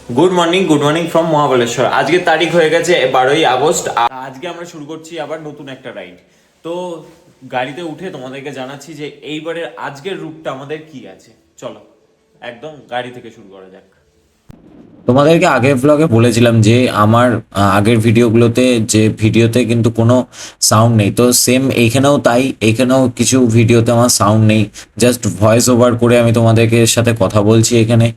Good morning from মহাবলেশ্বর। আজকে তারিখ হয়ে গেছে 12ই আগস্ট। আজকে আমরা শুরু করছি আবার নতুন একটা রাইড। তো গাড়িতে উঠে তোমাদেরকে জানাচ্ছি যে এইবারের আজকের রুটটা আমাদের কি আছে। চলো একদম গাড়ি থেকে শুরু করা যাক। তোমাদেরকে আগের ব্লগে বলেছিলাম যে আমার আগের ভিডিওগুলোতে যে ভিডিওতে কিন্তু কোনো সাউন্ড নেই, তো সেম এইখানেও তাই। এইখানেও কিছু ভিডিওতে আমার সাউন্ড নেই, জাস্ট ভয়েস ওভার করে আমি তোমাদেরকে সাথে কথা বলছি এখানে।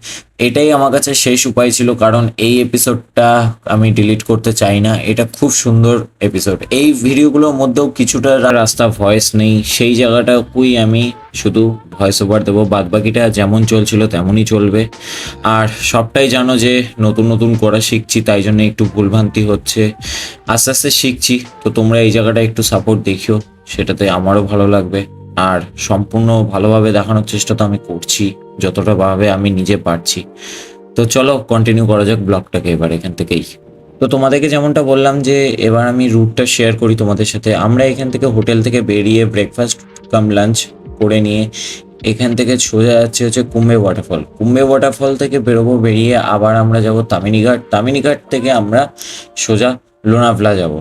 এটাই আমার কাছে শেষ উপায় ছিল, কারণ এই এপিসোডটা আমি ডিলিট করতে চাই না। এটা খুব সুন্দর এপিসোড। এই ভিডিওগুলোর মধ্যেও কিছুটা রাস্তা ভয়েস নেই, সেই জায়গাটাকুই আমি শুধু ভয়েস ওভার দেবো, বাদ বাকিটা যেমন চলছিল তেমনই চলবে। আর সবটাই জানো যে নতুন নতুন করা শিখছি, তাই জন্য একটু ভুলভ্রান্তি হচ্ছে, আস্তে আস্তে শিখছি। তো তোমরা এই জায়গাটা একটু সাপোর্ট দেখিও, সেটাতে আমারও ভালো লাগবে। আর সম্পূর্ণ ভালোভাবে দেখানোর চেষ্টা তো আমি করছি যতটা ভাবে আমি নিজে পারছি। তো চলো কন্টিনিউ করা যাক ব্লগটাকে এবার এখান থেকেই। তো তোমাদেরকে যেমনটা বললাম যে এবার আমি রুটটা শেয়ার করি তোমাদের সাথে। আমরা এখান থেকে হোটেল থেকে বেরিয়ে ব্রেকফাস্ট কাম লাঞ্চ করে নিয়ে এখান থেকে সোজা যাচ্ছে হচ্ছে কুম্বে ওয়াটারফল। কুম্বে ওয়াটারফল থেকে বেরোবো, বেরিয়ে আবার আমরা যাব তামিনীঘাট। তামিনীঘাট থেকে আমরা সোজা লোনাভলা যাব।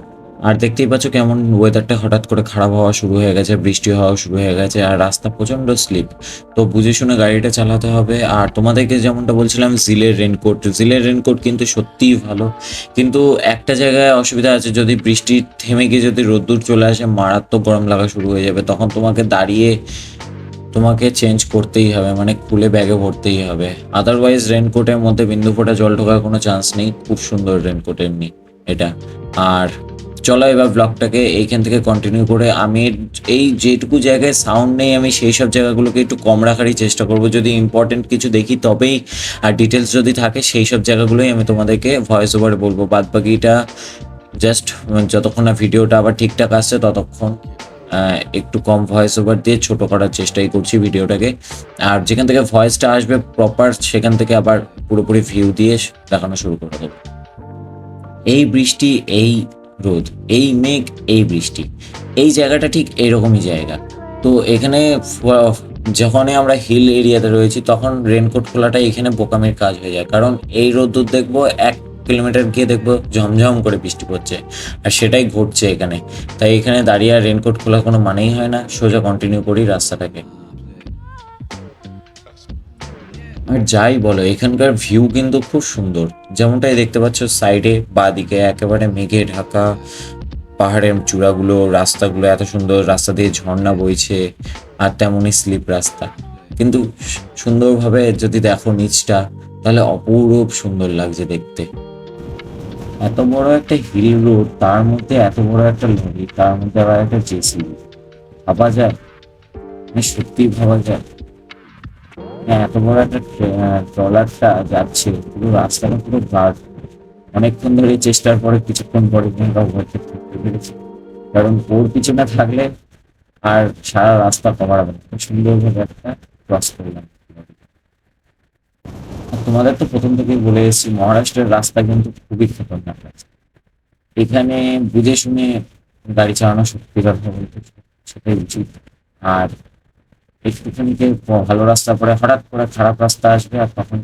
আর দেখতেই পাচ্ছ কেমন ওয়েদারটা হঠাৎ করে খারাপ হওয়া শুরু হয়ে গেছে, বৃষ্টি হওয়া শুরু হয়ে গেছে, আর রাস্তা প্রচণ্ড স্লিপ। তো বুঝে শুনে গাড়িটা চালাতে হবে। আর তোমাদেরকে যেমনটা বলছিলাম জিলের রেনকোট কিন্তু সত্যিই ভালো, কিন্তু একটা জায়গায় অসুবিধা আছে, যদি বৃষ্টি থেমে গিয়ে যদি রোদ্দুর চলে আসে মারাত্মক গরম লাগা শুরু হয়ে যাবে, তখন তোমাকে দাঁড়িয়ে তোমাকে চেঞ্জ করতেই হবে, মানে খুলে ব্যাগে ভরতেই হবে। আদারওয়াইজ রেনকোটের মধ্যে বিন্দু ফোঁটা জল ঢোকার কোনো চান্স নেই। খুব সুন্দর রেনকোট এমনি এটা। আর চলো এবার ব্লগটাকে এইখান থেকে কন্টিনিউ করে আমি এই যেটুকু জায়গায় সাউন্ড নেই আমি সেই সব জায়গাগুলোকে একটু কম রাখারই চেষ্টা করব, যদি ইম্পর্টেন্ট কিছু দেখি তবেই, আর ডিটেলস যদি থাকে সেই সব জায়গাগুলোই আমি তোমাদেরকে ভয়েস ওভারে বলবো। বাদ বাকিটা জাস্ট যতক্ষণ না ভিডিওটা আবার ঠিকঠাক আসছে ততক্ষণ একটু কম ভয়েস ওভার দিয়ে ছোট করার চেষ্টাই করছি ভিডিওটাকে। আর যেখান থেকে ভয়েসটা আসবে প্রপার সেখান থেকে আবার পুরোপুরি ভিউ দিয়ে দেখানো শুরু করে দেবো। এই বৃষ্টি, এই রোদ, এই মেঘ, এই বৃষ্টি, এই জায়গাটা ঠিক এইরকমই জায়গা। তো এখানে যখনই আমরা হিল এরিয়াতে রয়েছি তখন রেনকোট খোলাটা এখানে বোকামির কাজ হয়ে যায়, কারণ এই রোদ্দুর দেখবো 1 কিলোমিটার গিয়ে দেখবো ঝমঝম করে বৃষ্টি পড়ছে, আর সেটাই ঘটছে এখানে। তাই এখানে দাঁড়িয়ে আর রেনকোট খোলা কোনো মানেই হয় না, সোজা কন্টিনিউ করি রাস্তাটাকে। আর যাই বলো এখানকার ভিউ কিন্তু খুব সুন্দর, যেমনটাই দেখতে পাচ্ছ সাইডে বাঁদিকে একেবারে মেঘে ঢাকা পাহাড়ের চূড়াগুলো, রাস্তাগুলো এত সুন্দর, রাস্তা দিয়ে ঝর্ণা বইছে, আর তেমনই স্লিপ রাস্তা। কিন্তু সুন্দরভাবে যদি দেখো নিচটা তাহলে অপরূপ সুন্দর লাগছে দেখতে। এত বড় একটা হিল রোড, তার মধ্যে এত বড় একটা নদী, তার মধ্যে আবার একটা জেসিবি, ভাবা যায়? মানে সত্যিই ভাবা যায়? হ্যাঁ, এত বড় একটা ট্রলারটা যাচ্ছে, পুরো রাস্তাটা পুরো গার্ড। অনেকক্ষণ ধরে চেষ্টার পরে কিছুক্ষণ পরে কিন্তু ওভারটেক করতে পেরেছি, কারণ ওর পিছনে থাকলে আর সারা রাস্তা কভার হবে না। খুব সুন্দরভাবে একটা ক্রস করলাম। আর তোমাদের তো প্রথম থেকেই বলে এসেছি মহারাষ্ট্রের রাস্তা কিন্তু খুবই খতরনাক রাস্তা। এখানে বুঝে শুনে গাড়ি চালানো সত্যিকার বলতে সেটাই উচিত। আর একটুখানি ভালো রাস্তা পরে হঠাৎ করে খারাপ রাস্তা আসবে, আর তখন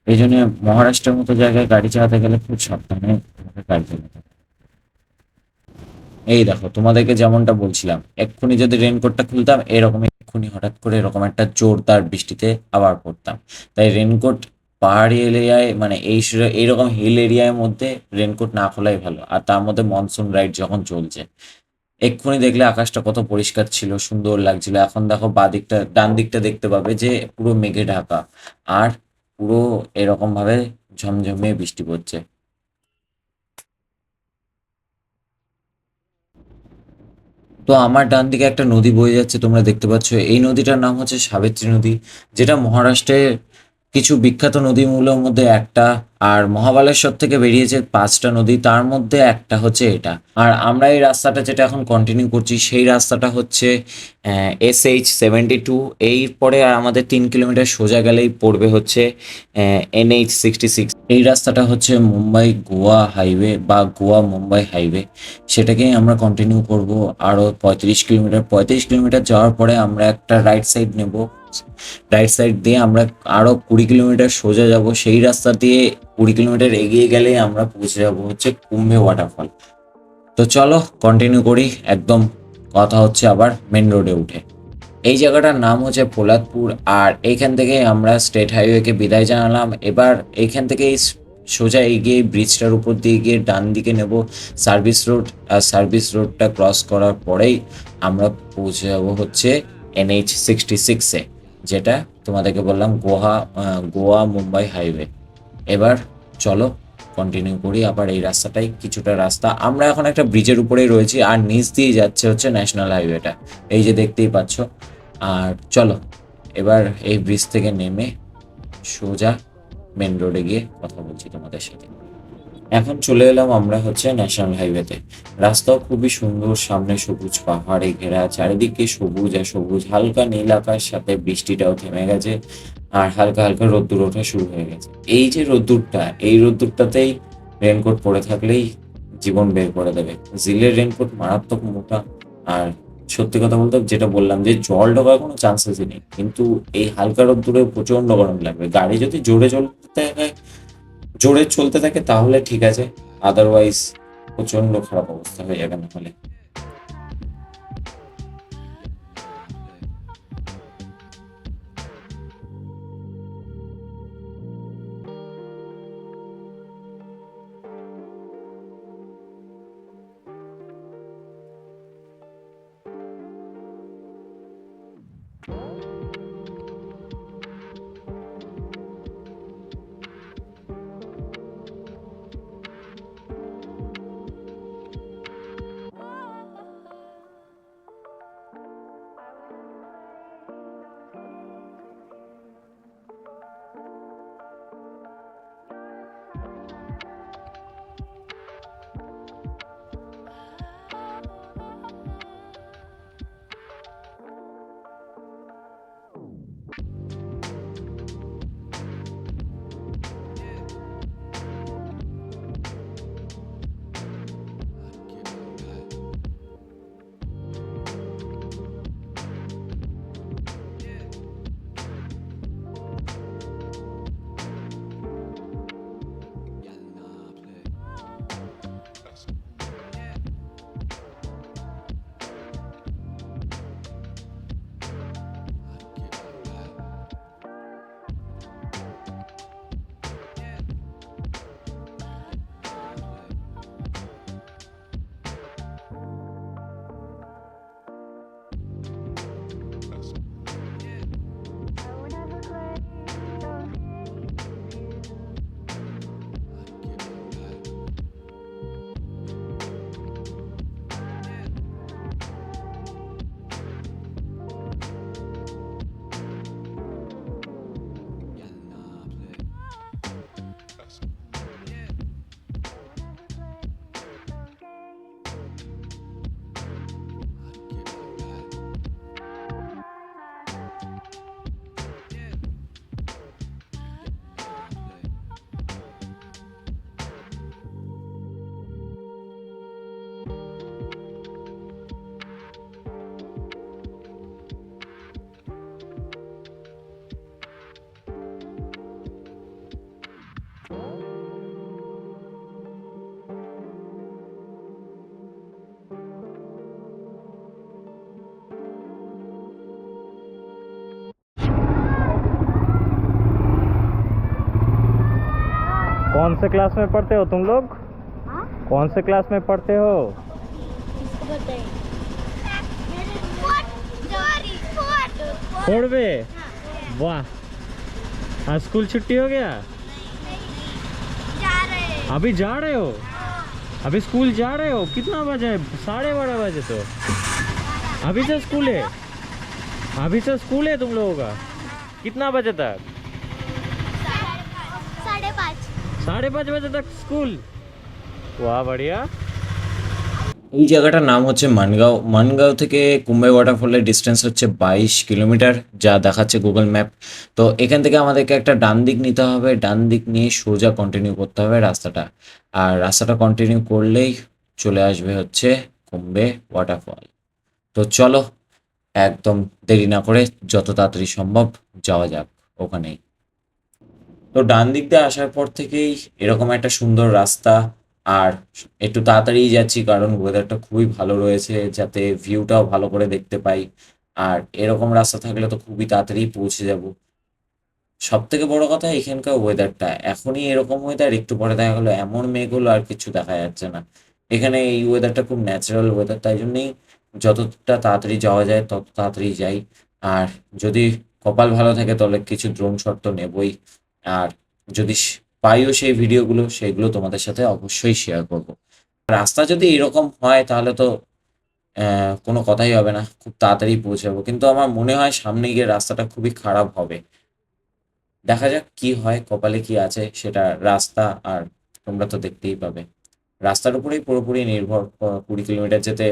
এই জন্য মহারাষ্ট্রের মতো জায়গায় গাড়ি চালাতে গেলে খুব সাবধানে তোমাকে গাড়ি চালাতে হবে। এই দেখো তোমাদেরকে যেমনটা বলছিলাম, এক্ষুনি যদি রেনকোটটা খুলতাম এরকম এক্ষুনি হঠাৎ করে এরকম একটা জোরদার বৃষ্টিতে আবার পড়তাম। তাই রেনকোট পাহাড়ি এরিয়ায়, মানে এইরকম হিল এরিয়ার মধ্যে রেনকোট না খোলাই ভালো। আর তার মধ্যে মনসুন রাইড যখন চলছে, এক্ষুনি দেখলে আকাশটা কত পরিষ্কার ছিল, সুন্দর লাগছিল। এখন দেখো দিকটা ডান দিকটা দেখতে পাবে যে পুরো মেঘে ঢাকা, আর পুরো এরকম ভাবে ঝমঝমিয়ে বৃষ্টি পড়ছে। তো আমার ডান দিকে একটা নদী বয়ে যাচ্ছে, তোমরা দেখতে পাচ্ছ। এই নদীটার নাম হচ্ছে সাবিত্রী নদী, যেটা মহারাষ্ট্রের কিছু বিখ্যাত নদীগুলোর মধ্যে একটা। আর মহাবালেশ্বর থেকে বেরিয়েছে 5টা নদী, তার মধ্যে একটা হচ্ছে এটা। আর আমরা এই রাস্তাটা যেটা এখন কন্টিনিউ করছি সেই রাস্তাটা হচ্ছে SH-72। এরপরে আর আমাদের 3 কিলোমিটার সোজা গেলেই পড়বে হচ্ছে NH-66। এই রাস্তাটা হচ্ছে মুম্বাই গোয়া হাইওয়ে বা গোয়া মুম্বাই হাইওয়ে, সেটাকেই আমরা কন্টিনিউ করব আরও 35 কিলোমিটার। 35 কিলোমিটার যাওয়ার পরে আমরা একটা রাইট সাইড নেব, রাইট সাইড দিয়ে আমরা আরো 20 কিলোমিটার সোজা যাব, সেই রাস্তা দিয়ে 20 কিলোমিটার এগিয়ে গেলে আমরা পৌঁছে যাব হচ্ছে কুম্ভে ওয়াটারফল। তো চলো কন্টিনিউ করি, একদম কথা হচ্ছে আবার মেন রোডে উঠে। এই জায়গাটার নাম হচ্ছে পোলাদপুর, আর এইখান থেকে আমরা স্টেট হাইওয়েকে বিদায় জানালাম। এবার এইখান থেকে সোজা এগিয়ে ব্রিজটার উপর দিয়ে গিয়ে ডান দিকে নেব সার্ভিস রোড, আর সার্ভিস রোডটা ক্রস করার পরেই আমরা পৌঁছে যাব হচ্ছে NH66-এ, যেটা তোমাদেরকে বললাম গোয়া মুম্বাই হাইওয়ে। এবার চলো কন্টিনিউ করি আবার এই রাস্তাটাই, কিছুটা রাস্তা আমরা এখন একটা ব্রিজের উপরেই রয়েছি, আর নিচ দিয়ে যাচ্ছে হচ্ছে ন্যাশনাল হাইওয়েটা, এই যে দেখতেই পাচ্ছ। আর চলো এবার এই ব্রিজ থেকে নেমে সোজা মেন রোডে গিয়ে কথা বলছি তোমাদের সাথে। এখন চলে এলাম আমরা হচ্ছে ন্যাশনাল হাইওয়েতে। রাস্তাও খুবই সুন্দর, সামনে সবুজ পাহাড়ে ঘেরা, চারিদিকে সবুজ আর সবুজ, হালকা নীল আকাশ, সাথে বৃষ্টিটাও থেমে গেছে, আর হালকা হালকা রোদ্দুর ওঠা শুরু হয়ে গেছে। এই যে রোদ্দুরটা, এই রোদ্দুরটাতেই রেনকোট পরে থাকলেই জীবন বের করে দেবে। জিলের রেনকোট মারাত্মক মোটা, আর সত্যি কথা বলতে যেটা বললাম যে জল ঢোকার কোনো চান্সেসই নেই, কিন্তু এই হালকা রোদ্দুরে প্রচন্ড গরম লাগবে। গাড়ি যদি জোরে চলতে থাকে তাহলে ঠিক আছে, আদারওয়াইজ প্রচন্ড খারাপ অবস্থা হয়ে যাবে না হলে। कौन से क्लास में पढ़ते हो तुम लोग? हाँ? कौन से क्लास में पढ़ते हो? किसको बताइए? फोर्थ में। वाह, आज स्कूल छुट्टी हो गया? जा रहे हैं। अभी जा रहे हो? अभी स्कूल जा रहे हो? कितना बजे? 12:30 बजे। तो अभी से स्कूल है? अभी से स्कूल है तुम लोगों का? कितना बजे तक? 5:30। 5:30 बजे तक स्कूल। वाह बढ़िया। এই জায়গাটার নাম হচ্ছে মানগাঁও। মানগাঁও থেকে কুম্ভে ওয়াটারফলের ডিস্টেন্স হচ্ছে 22 কিলোমিটার, যা দেখাচ্ছে গুগল ম্যাপ। তো এখান থেকে আমাদেরকে একটা ডান দিক নিতে হবে, ডান দিক নিয়ে সোজা কন্টিনিউ করতে হবে রাস্তাটা, আর রাস্তাটা কন্টিনিউ করলেই চলে আসবে হচ্ছে কুম্ভে ওয়াটারফল। তো চলো একদম দেরি না করে যত তাড়াতাড়ি সম্ভব যাওয়া যাক ওখানেই। তো ডান দিক দিয়ে আসার পর থেকেই এরকম একটা সুন্দর রাস্তা, আর একটু তাড়াতাড়ি যাচ্ছি কারণ ওয়েদারটা খুবই ভালো রয়েছে, যাতে ভিউটাও ভালো করে দেখতে পাই। আর এরকম রাস্তা থাকলে তো খুবই তাড়াতাড়ি পৌঁছে যাব। সব থেকে বড় কথা এখানকার ওয়েদারটা, এখনই এরকম ওয়েদার, একটু পরে দেখা গেলো এমন মেঘ হলো আর কিছু দেখা যাচ্ছে না। এখানে এই ওয়েদারটা খুব ন্যাচারাল ওয়েদার, তাই জন্যই যতটা তাড়াতাড়ি যাওয়া যায় তত তাড়াতাড়ি যাই। আর যদি কপাল ভালো থাকে তাহলে কিছু ড্রোন শট তো নেবই। আর যদি পাইও সেই ভিডিওগুলো, সেগুলো তোমাদের সাথে অবশ্যই শেয়ার করব। রাস্তা যদি এরকম হয় তাহলে তো কোনো কথাই হবে না, খুব তাড়াতাড়ি পৌঁছাবো। কিন্তু আমার মনে হয় সামনে গিয়ে রাস্তাটা খুবই খারাপ হবে। দেখা যাক কি হয়, কপালে কি আছে সেটা। রাস্তা আর তোমরা তো দেখতেই পাবে, রাস্তার উপরেই পুরোপুরি নির্ভর। 20 কিলোমিটার যেতে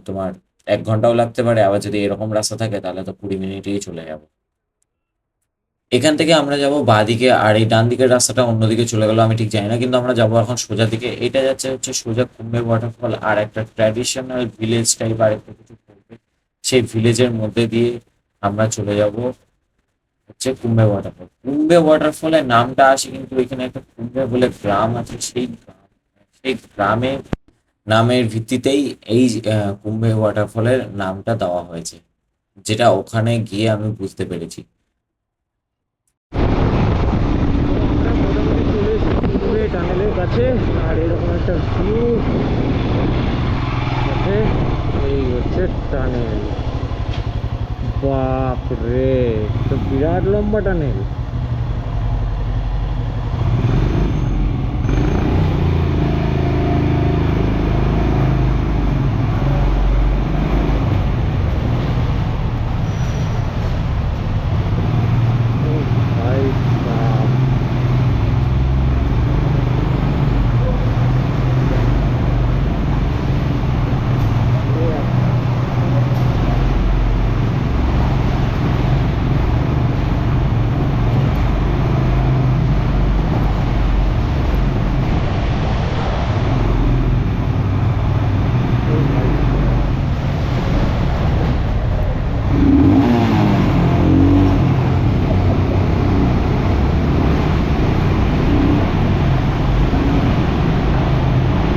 তোমার 1 ঘন্টাও লাগতে পারে, আবার যদি এরকম রাস্তা থাকে তাহলে তো 20 মিনিটেই চলে যাব। এখান থেকে আমরা যাব বাঁদিকে, আর এই ডান দিকের রাস্তাটা অন্যদিকে চলে গেল, আমি ঠিক জানি না। কিন্তু আমরা যাবো এখন সোজা দিকে। এটা যাচ্ছে হচ্ছে সোজা কুম্ভে ওয়াটারফল, আর একটা ট্র্যাডিশনাল ভিলেজ টাইপ আর একটা কিছু পড়বে, সেই ভিলেজের মধ্যে দিয়ে আমরা চলে যাব হচ্ছে কুম্ভে ওয়াটারফল। কুম্ভে ওয়াটারফলের নামটা আসে কিন্তু এখানে একটা কুম্ভে বলে গ্রাম আছে, সেই গ্রামের নামের ভিত্তিতেই এই কুম্ভে ওয়াটারফলের নামটা দেওয়া হয়েছে, যেটা ওখানে গিয়ে আমি বুঝতে পেরেছি। টানেলের কাছে, আর এরকম একটা ভিউ আছে। এই হচ্ছে টানেল। বাপ রে, তো বিরাট লম্বা টানেল। ভাই বাপ,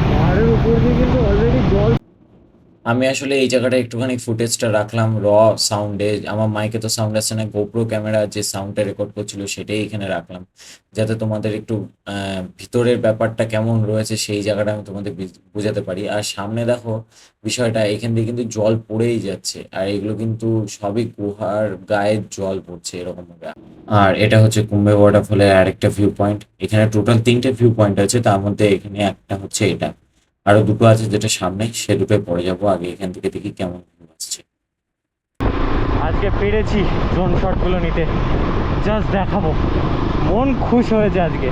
পাহাড়ের উপর দিয়ে কিন্তু অলরেডি জল। আমি আসলে এই জায়গাটা একটুখানি ফুটেজটা রাখলাম র সাউন্ডে, আমার মাইকে তো সাউন্ড আসছে না, গোপ্রো ক্যামেরা যে সাউন্ডটা রেকর্ড করছিল সেটাই এখানে রাখলাম, যাতে তোমাদের একটু ভিতরের ব্যাপারটা কেমন রয়েছে সেই জায়গাটা আমি তোমাদের বোঝাতে পারি। আর সামনে দেখো বিষয়টা, এখান দিয়ে কিন্তু জল পড়েই যাচ্ছে, আর এগুলো কিন্তু সবই গুহার গায়ে জল পড়ছে এরকম ভাবে। আর এটা হচ্ছে কুম্ভে ওয়াটারফলের আরেকটা ভিউ পয়েন্ট। এখানে টোটাল 3টে ভিউ পয়েন্ট আছে, তার মধ্যে এখানে একটা হচ্ছে এটা, আরো দুটো আছে যেটা সামনে, সে দুটোয় পরে যাবো। আগে এখান থেকে দেখি কেমন view আসছে। আজকে পেরেছি ড্রোন শটগুলো নিতে, জাস্ট দেখাবো, মন খুশ হয়েছে আজকে।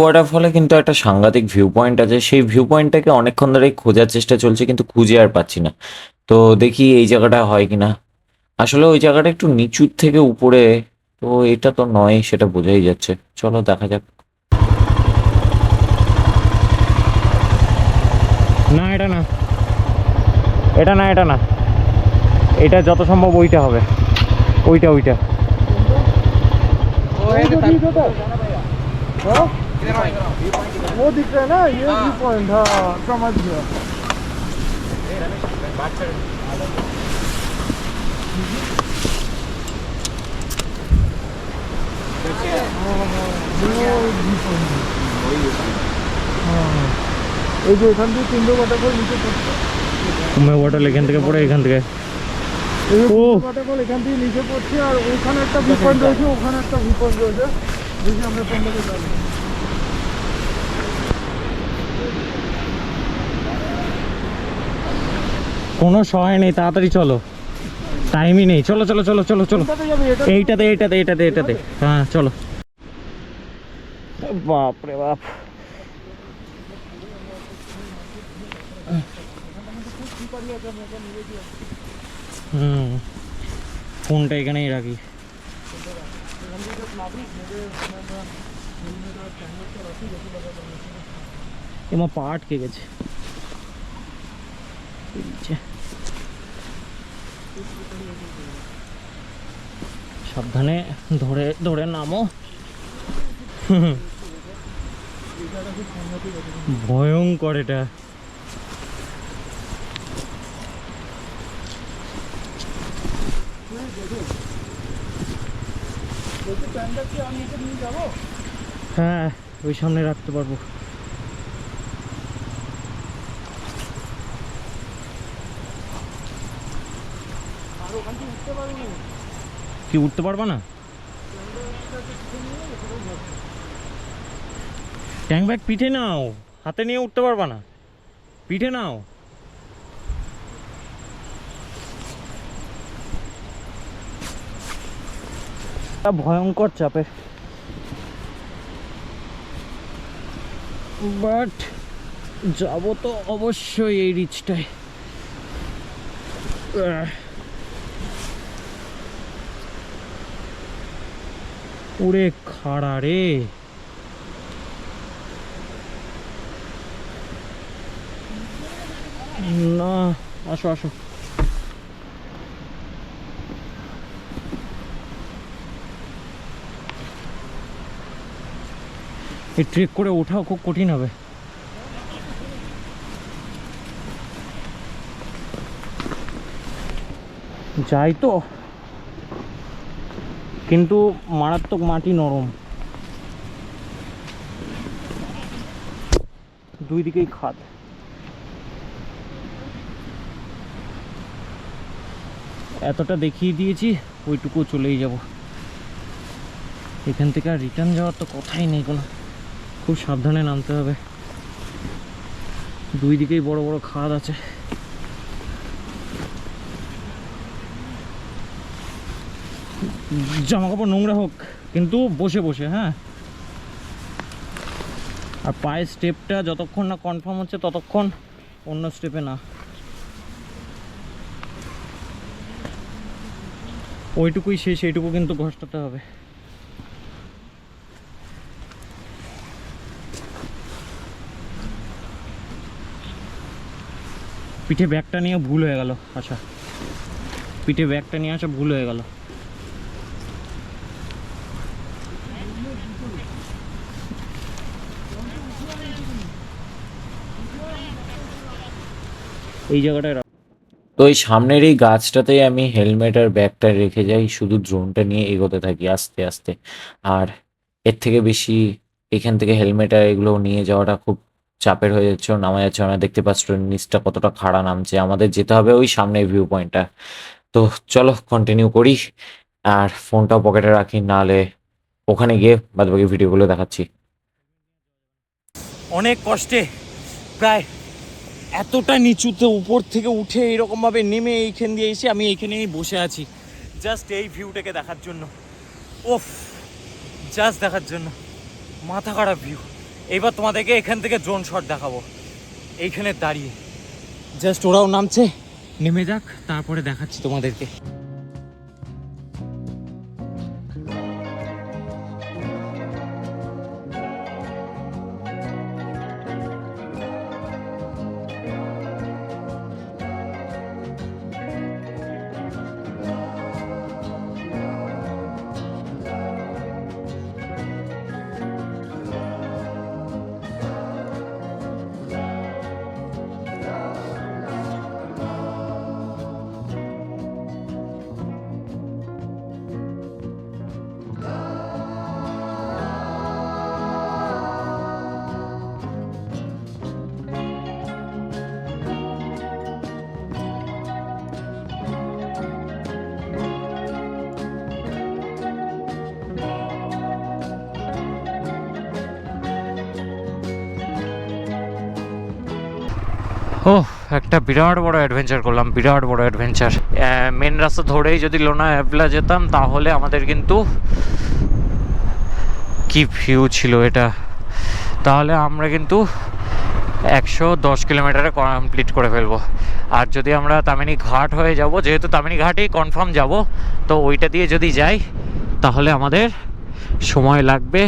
ওয়াটারফলে কিন্তু একটা সাংঘাতিক ভিউ পয়েন্ট আছে, সেই ভিউ পয়েন্টটাকে অনেকক্ষণ ধরেই খোঁজার চেষ্টা চলছে, কিন্তু খুঁজে আর পাচ্ছি না। তো দেখি এই জায়গাটা হয় কিনা। আসলে ওই জায়গাটা একটু নিচুর থেকে উপরে, তো এটা তো নয় সেটা বোঝাই যাচ্ছে। চলো দেখা যাক। না এটা না, এটা না, এটা না, এটা যত সম্ভব ওইটা হবে, ওইটা ওইটা। वो दिख रहा है ना, ये व्यू पॉइंट। हाँ समझ गया। এই যে এখান থেকে তিনটে ওয়াটারফল নিচে পড়ছে। কুম্ভে ওয়াটারফল এখান থেকে পড়ে, এখান থেকে। এই যে ও ওয়াটারফল এখান থেকে নিচে পড়ছে, আর ওখানে একটা ভিউ পয়েন্ট রয়েছে, ওখানে একটা ভিউ পয়েন্ট রয়েছে। দেখি আমরা কোন দিকে যাবো। কোনো সহায় নেই, তাড়াতাড়ি চলো, টাইমই নেই। চলো চলো চলো চলো চলো, কোনটাতে যাবে? এটা এইটাতে এইটাতে এইটাতে এইটাতে, হ্যাঁ চলো। বাপ রে বাপ। ফোনটা এখানেই রাখি। এমা পা আটকে গেছে। সাবধানে ধরে ধরে নামো। ভয়ঙ্কর এটা। হ্যাঁ ওই সামনে রাখতে পারবো। কি উঠতে পারবা না? ট্যাঙ্ক ব্যাগ পিঠে নাও, হাতে নিয়ে উঠতে পারবা না, পিঠে নাও। ভয়ঙ্কর চাপে, বাট যাবো তো অবশ্যই এই রিচটায়। ওরে খাড়া রে। না আসো আসো। এই ট্রেক করে ওঠাও খুব কঠিন হবে। যাই তো, কিন্তু মারাত্মক মাটি নরম, দুই দিকেই খাদ। এতটা দেখিয়ে দিয়েছি, ওইটুকু চলেই যাব। এখান থেকে আর রিটার্ন যাওয়ার তো কথাই নেই কোনো। খুব সাবধানে নামতে হবে, দুই দিকেই বড় বড় খাদ আছে। জামা কাপড় নোংরা হোক, কিন্তু বসে বসে, হ্যাঁ। আর পায়ের স্টেপটা যতক্ষণ না কনফার্ম হচ্ছে ততক্ষণ অন্য স্টেপে না। ওইটুকুই শেষ, এইটুকু কিন্তু ঘষতে হবে। পিঠে ব্যাগটা নিয়ে ভুল হয়ে গেল। আচ্ছা, পিঠে ব্যাগটা নিয়ে আসা ভুল হয়ে গেল। এই জায়গাটায় তো এই সামনের এই গাছটাতেই আমি হেলমেট আর ব্যাগটা রেখে যাই, শুধু ড্রোনটা নিয়ে এগোতে থাকি আস্তে আস্তে। আর এর থেকে বেশি এখান থেকে হেলমেট আর এগুলো নিয়ে যাওয়াটা খুব চাপের হয়ে যাচ্ছে, নামা যাচ্ছে না। দেখতে পাচ্ছ নিচটা কতটা খাড়া নামছে, আমাদের যেতে হবে ওই সামনের ভিউ পয়েন্টটা। তো চলো কন্টিনিউ করি, আর ফোনটাও পকেটে রাখি, নাহলে ওখানে গিয়ে বাদবাকি ভিডিওগুলো দেখাচ্ছি। অনেক কষ্টে প্রায় এতটা নিচুতে উপর থেকে উঠে এইরকমভাবে নেমে এইখান দিয়ে এসে আমি এইখানেই বসে আছি, জাস্ট এই ভিউটাকে দেখার জন্য। ওফ, জাস্ট দেখার জন্য, মাথা খারাপ ভিউ। এইবার তোমাদেরকে এখান থেকে ড্রোন শট দেখাবো, এইখানে দাঁড়িয়ে। জাস্ট ওরাও নামছে, নেমে যাক, তারপরে দেখাচ্ছি তোমাদেরকে। ও একটা বিরাট বড় অ্যাডভেঞ্চার করলাম, বিরাট বড় অ্যাডভেঞ্চার। মেন রাস্তা ধরেই যদি লোনা অ্যাভলা যেতাম তাহলে আমাদের কিন্তু কি ভিউ ছিল এটা। তাহলে আমরা কিন্তু 110 কিলোমিটারে কমপ্লিট করে ফেলবো। আর যদি আমরা তামিনি ঘাট হয়ে যাব, যেহেতু তামিনি ঘাটেই কনফার্ম যাব, তো ওইটা দিয়ে যদি যাই তাহলে আমাদের সময় লাগবে,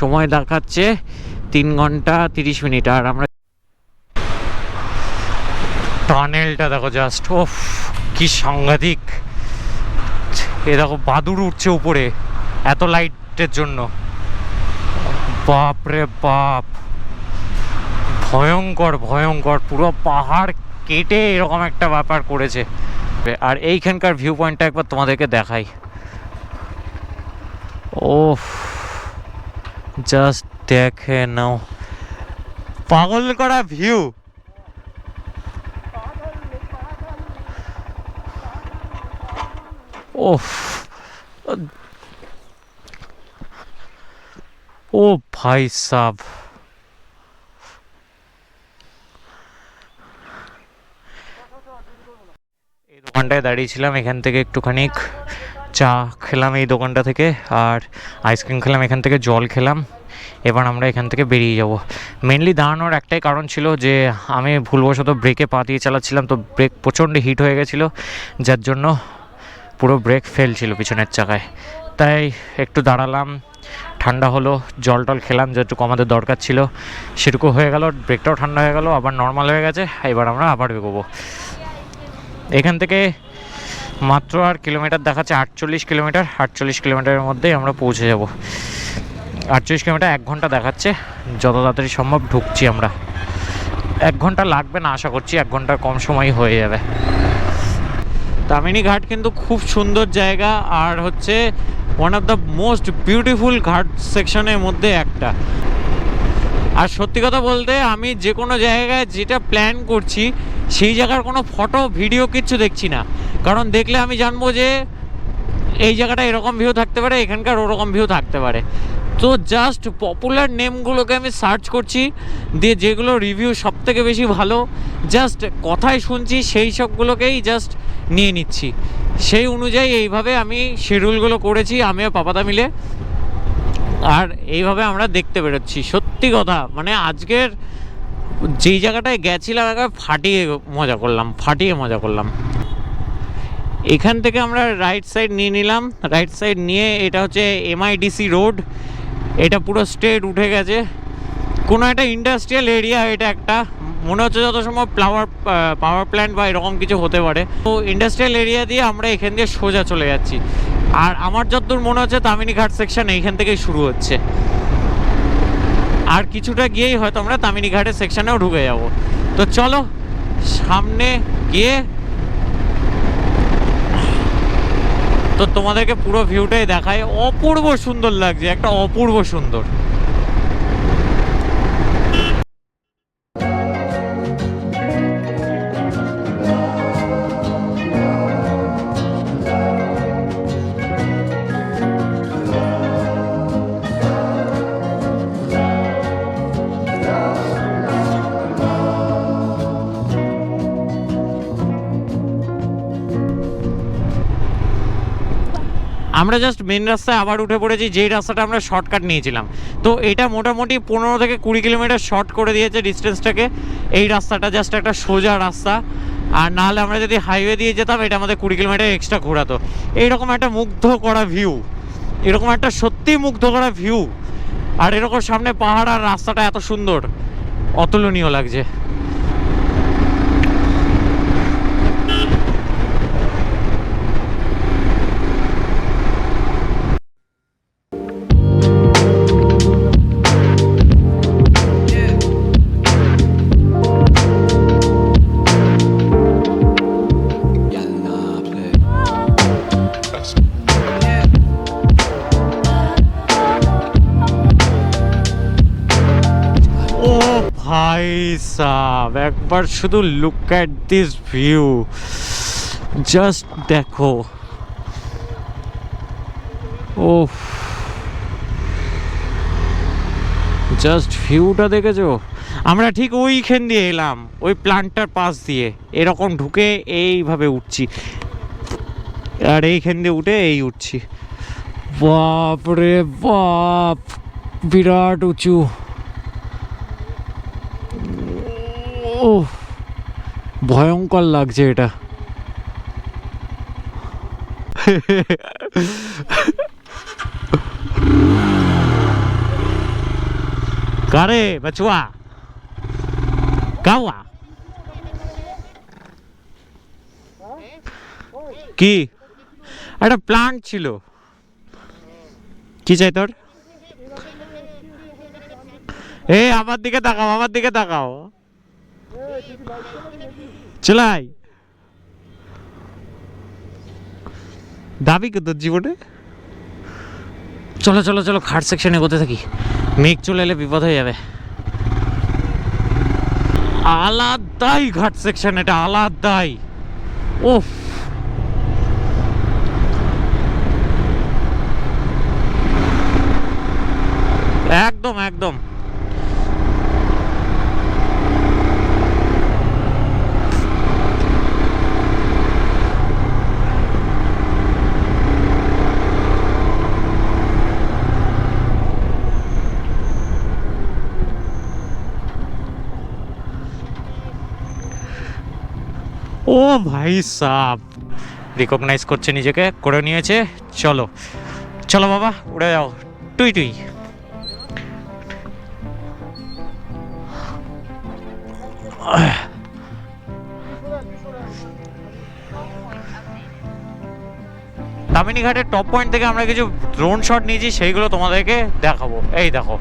সময় দেখাচ্ছে 3 ঘন্টা 30 মিনিট। আর আমরা টানেলটা দেখো জাস্ট, ওফ কি সাংঘাতিক। এ দেখো বাদুড় উঠছে উপরে এত লাইটের জন্য, বাপ রে বাপ, ভয়ঙ্কর ভয়ঙ্কর, পুরো পাহাড় কেটে এরকম একটা ব্যাপার করেছে। আর এইখানকার ভিউ পয়েন্টটা একবার তোমাদেরকে দেখাই, ওফ জাস্ট দেখে নাও, পাগল করা ভিউ। ওফ, ও ভাই সাব, এই দোকানটায় দাঁড়িয়েছিলাম, এখান থেকে একটুখানি চা খেলাম এই দোকানটা থেকে, আর আইসক্রিম খেলাম এখান থেকে, জল খেলাম। এবার আমরা এখান থেকে বেরিয়ে যাব। মেনলি দাঁড়ানোর একটাই কারণ ছিল যে আমি ভুলবশত ব্রেকে পা দিয়ে চালাচ্ছিলাম, তো ব্রেক প্রচণ্ড হিট হয়ে গেছিলো, যার জন্য পুরো ব্রেক ফেল ছিল পিছনের চাকায়। তাই একটু দাঁড়ালাম, ঠান্ডা হলো, জল টল খেলাম, যেটুকু আমাদের দরকার ছিল সেটুকু হয়ে গেল, ব্রেকটাও ঠান্ডা হয়ে গেল, আবার নর্মাল হয়ে গেছে। এবার আমরা আবার বেরোবো। এখান থেকে মাত্র আর কিলোমিটার দেখাচ্ছে 48 কিলোমিটার। 48 কিলোমিটারের মধ্যেই আমরা পৌঁছে যাব। 48 কিলোমিটার 1 ঘন্টা দেখাচ্ছে, যত তাড়াতাড়ি সম্ভব ঢুকছি আমরা। 1 ঘন্টা লাগবে না আশা করছি, 1 ঘন্টার কম সময় হয়ে যাবে। তামিনি ঘাট কিন্তু খুব সুন্দর জায়গা, আর হচ্ছে one of the most beautiful ঘাট সেকশনের মধ্যে একটা। আর সত্যি কথা বলতে আমি যে কোনো জায়গায় যেটা প্ল্যান করছি সেই জায়গার কোনো ফটো ভিডিও কিচ্ছু দেখছি না, কারণ দেখলে আমি জানবো যে এই জায়গাটা এরকম ভিউ থাকতে পারে, এখানকার ওরকম ভিউ থাকতে পারে। তো জাস্ট পপুলার নেমগুলোকে আমি সার্চ করছি, দিয়ে যেগুলো রিভিউ সবথেকে বেশি ভালো, জাস্ট কথায় শুনছি সেই সবগুলোকেই জাস্ট নিয়ে নিচ্ছি। সেই অনুযায়ী এইভাবে আমি শিডিউলগুলো করেছি, আমিও পাপাদা মিলে, আর এইভাবে আমরা দেখতে বেরোচ্ছি। সত্যি কথা মানে আজকের যেই জায়গাটায় গেছিলাম একবার ফাটিয়ে মজা করলাম। এখান থেকে আমরা রাইট সাইড নিয়ে নিলাম, রাইট সাইড নিয়ে এটা হচ্ছে MIDC রোড, এটা পুরো স্ট্রেট উঠে গেছে কোনো একটা ইন্ডাস্ট্রিয়াল এরিয়া। এটা একটা মনে হচ্ছে যত সময় পাওয়ার প্ল্যান্ট বা এরকম কিছু হতে পারে। তো ইন্ডাস্ট্রিয়াল এরিয়া দিয়ে আমরা এখান দিয়ে সোজা চলে যাচ্ছি। আর আমার যতদূর মনে হচ্ছে তামিনি ঘাট সেকশন এইখান থেকেই শুরু হচ্ছে, আর কিছুটা গিয়েই হয়তো আমরা তামিনি ঘাটের সেকশনেও ঢুকে যাব। তো চলো সামনে গিয়ে তো তোমাদেরকে পুরো ভিউটাই দেখায়। অপূর্ব সুন্দর লাগছে, একটা অপূর্ব সুন্দর। আমরা জাস্ট মেন রাস্তায় আবার উঠে পড়েছি, যেই রাস্তাটা আমরা শর্টকাট নিয়েছিলাম। তো এটা মোটামুটি 15 থেকে 20 কিলোমিটার শর্ট করে দিয়েছে ডিস্টেন্সটাকে। এই রাস্তাটা জাস্ট একটা সোজা রাস্তা, আর নাহলে আমরা যদি হাইওয়ে দিয়ে যেতাম এটা আমাদের 20 কিলোমিটার এক্সট্রা ঘোরাতো। এইরকম একটা মুগ্ধ করা ভিউ, এরকম একটা সত্যি মুগ্ধ করা ভিউ, আর এরকম সামনে পাহাড় আর রাস্তাটা এত সুন্দর, অতুলনীয় লাগছে। ভাই সাব একবার শুধু look at this view, just দেখো। ওহ জাস্ট ভিউটা দেখেছো? আমরা ঠিক ওইখান দিয়ে এলাম, ওই প্ল্যান্টটার পাশ দিয়ে এরকম ঢুকে এইভাবে উঠছি, আর এইখান দিয়ে উঠে এই উঠছি। বাপ রে বাপ, বিরাট উঁচু। ও ভয়ঙ্কর লাগছে এটা। কারে বাচুয়া কাওয়া কি একটা প্লান্ট ছিল, কি চাই তোর? এ আমার দিকে তাকাও, আমার দিকে তাকাও, চলাই দাবি কে তোর জীবনে? চলো চলো চলো, ঘাট সেকশনে এগোতে থাকি, মেঘ চলে এলে বিপদ হয়ে যাবে। আলাদাই ঘাট সেকশন এটা, আলাদাই। ওফ, একদম একদম। ও ভাই সাব, রিকগনাইজ করছে নিজেকে, করে নিয়েছে। চলো চলো বাবা, উড়ে যাও, টুই টুই। দামিনী ঘাটের টপ পয়েন্ট থেকে আমরা কিছু ড্রোন শট নিয়েছি, সেইগুলো তোমাদেরকে দেখাবো। এই দেখো,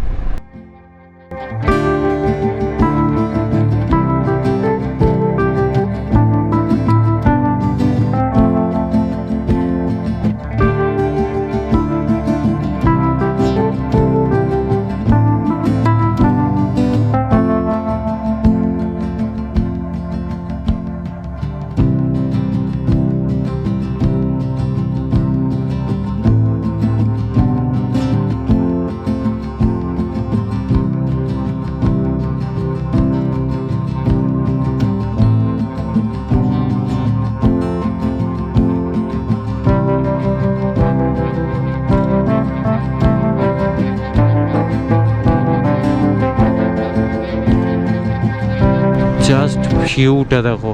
জাস্ট ভিউটা দেখো,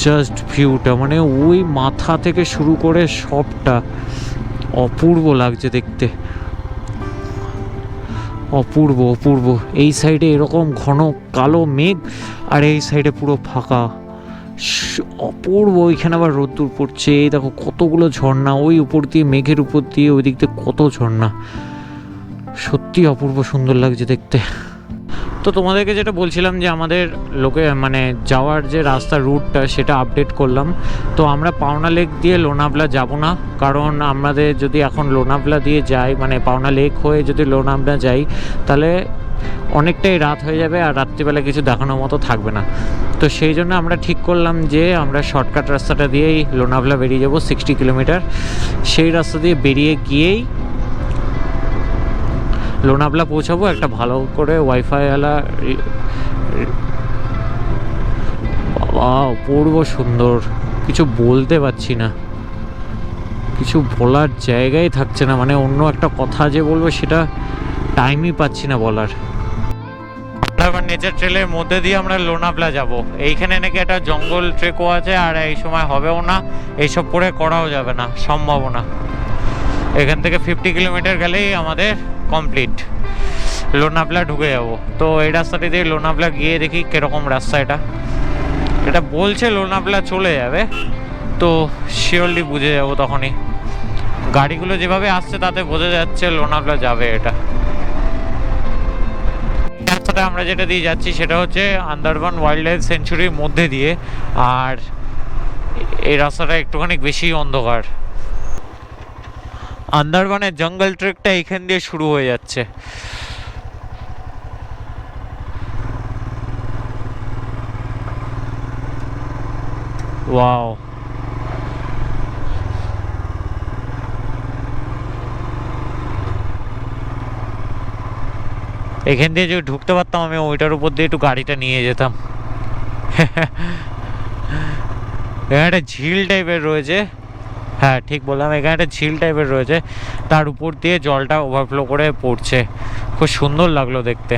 জাস্ট ভিউটা, মানে ওই মাথা থেকে শুরু করে সবটা অপূর্ব লাগছে দেখতে, অপূর্ব অপূর্ব। এই সাইডে এরকম ঘন কালো মেঘ, আর এই সাইডে পুরো ফাঁকা, অপূর্ব। ওইখানে আবার রোদ্দুর পড়ছে, এই দেখো কতগুলো ঝর্ণা, ওই উপর দিয়ে মেঘের উপর দিয়ে ওই দিক দিয়ে কত ঝর্ণা, সত্যি অপূর্ব সুন্দর লাগছে দেখতে। তো তোমাদেরকে যেটা বলছিলাম যে আমাদের মানে যাওয়ার যে রাস্তার রুটটা সেটা আপডেট করলাম। তো আমরা পাওনা লেক দিয়ে লোনাভলা যাব না, কারণ আমাদের যদি এখন লোনাভলা দিয়ে যাই, মানে পাওনা লেক হয়ে যদি লোনাভলা যাই, তাহলে অনেকটাই রাত হয়ে যাবে আর রাত্রিবেলা কিছু দেখানোর মতো থাকবে না। তো সেই জন্য আমরা ঠিক করলাম যে আমরা শর্টকাট রাস্তাটা দিয়েই লোনাভলা বেরিয়ে যাব, 60 কিলোমিটার। সেই রাস্তা দিয়ে বেরিয়ে গিয়েই লোনাভলা পৌঁছাবো। একটা ভালো করে ওয়াইফাইওয়ালা, বাবা অপূর্ব সুন্দর, কিছু বলতে পারছি না, কিছু বলার জায়গায় থাকছে না, মানে অন্য একটা কথা যে বলবো সেটা টাইমই পাচ্ছি না বলার। আবার নেচার ট্রেলের মধ্যে দিয়ে আমরা লোনাভলা যাব। এইখানে নাকি একটা জঙ্গল ট্রেকও আছে, আর এই সময় হবেও না, এইসব করে করাও যাবে না, সম্ভবও না। এখান থেকে 50 কিলোমিটার গেলেই আমাদের কমপ্লিট, লোনাভলা ঢুকে যাব। তো এই রাস্তাটি দিয়ে লোনাভলা গিয়ে দেখি কিরকম রাস্তা। এটা বলছে লোনাভলা চলে যাবে, তো শিওরলি বুঝে যাব তখনই। গাড়িগুলো যেভাবে আসছে তাতে বোঝা যাচ্ছে লোনাভলা যাবে। এটা রাস্তাটা আমরা যেটা দিয়ে যাচ্ছি সেটা হচ্ছে আন্দারবান ওয়াইল্ড লাইফ সেঞ্চুরির মধ্যে দিয়ে, আর এই রাস্তাটা একটুখানি বেশি অন্ধকার। আন্দারবানের জঙ্গল ট্রেকটা এখান দিয়ে শুরু হয়ে যাচ্ছে। ওয়াও, এখান দিয়ে যদি ঢুকতে পারতাম আমি ওইটার উপর দিয়ে একটু গাড়িটা নিয়ে যেতাম। এখানে একটা ঝিল টাইপের রয়েছে, হ্যাঁ ঠিক বললাম, এখানে একটা ঝিল টাইপের রয়েছে, তার উপর দিয়ে জলটা ওভারফ্লো করে পড়ছে, খুব সুন্দর লাগলো দেখতে।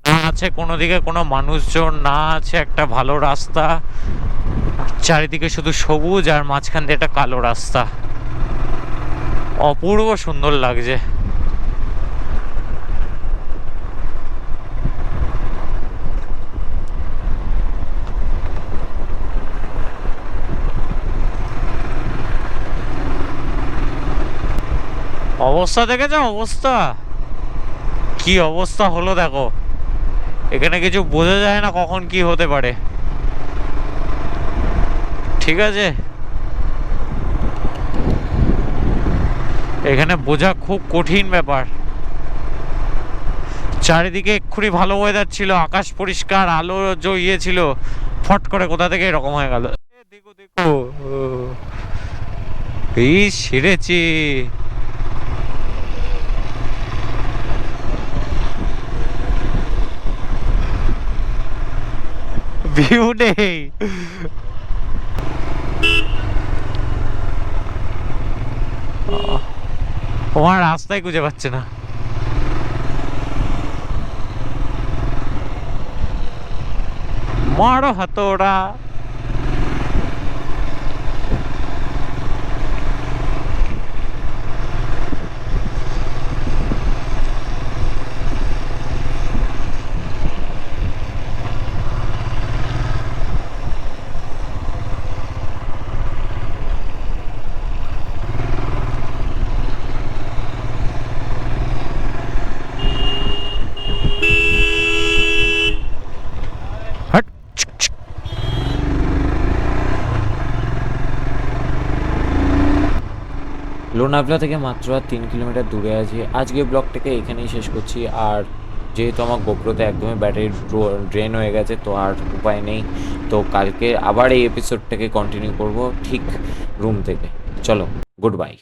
না আছে কোনো দিকে কোনো মানুষজন, না আছে একটা ভালো রাস্তা, চারিদিকে শুধু সবুজ আর মাঝখান দিয়ে একটা কালো রাস্তা, অপূর্ব সুন্দর লাগছে। অবস্থা দেখেছো, অবস্থা কি অবস্থা হলো দেখো, এখানে কিছু বোঝা যায় না কখন কি হতে পারে। ঠিক আছে, এখানে বোঝা খুব কঠিন ব্যাপার। চারিদিকে এক্ষুনি ভালো ওয়েদার ছিল, আকাশ পরিষ্কার, আলো ইয়ে ছিল, ফট করে কোথা থেকে এরকম হয়ে গেল। দেখো দেখো, এই সেরেছি। ভিউ নেই, তোমার রাস্তায় খুঁজে পাচ্ছে না। মারো হাতোড়া। হট, ছিক, ছিক। লোনাভলা থেকে মাত্র আর 3 কিলোমিটার দূরে আছি। আজকে ব্লগটাকে এখানেই শেষ করছি। আর যেহেতু আমার গোপ্রোতে একদমই ব্যাটারি ড্রেন হয়ে গেছে, তো আর উপায় নেই। তো কালকে আবার এই এপিসোডটাকে কন্টিনিউ করব ঠিক রুম থেকে। চলো, গুড বাই।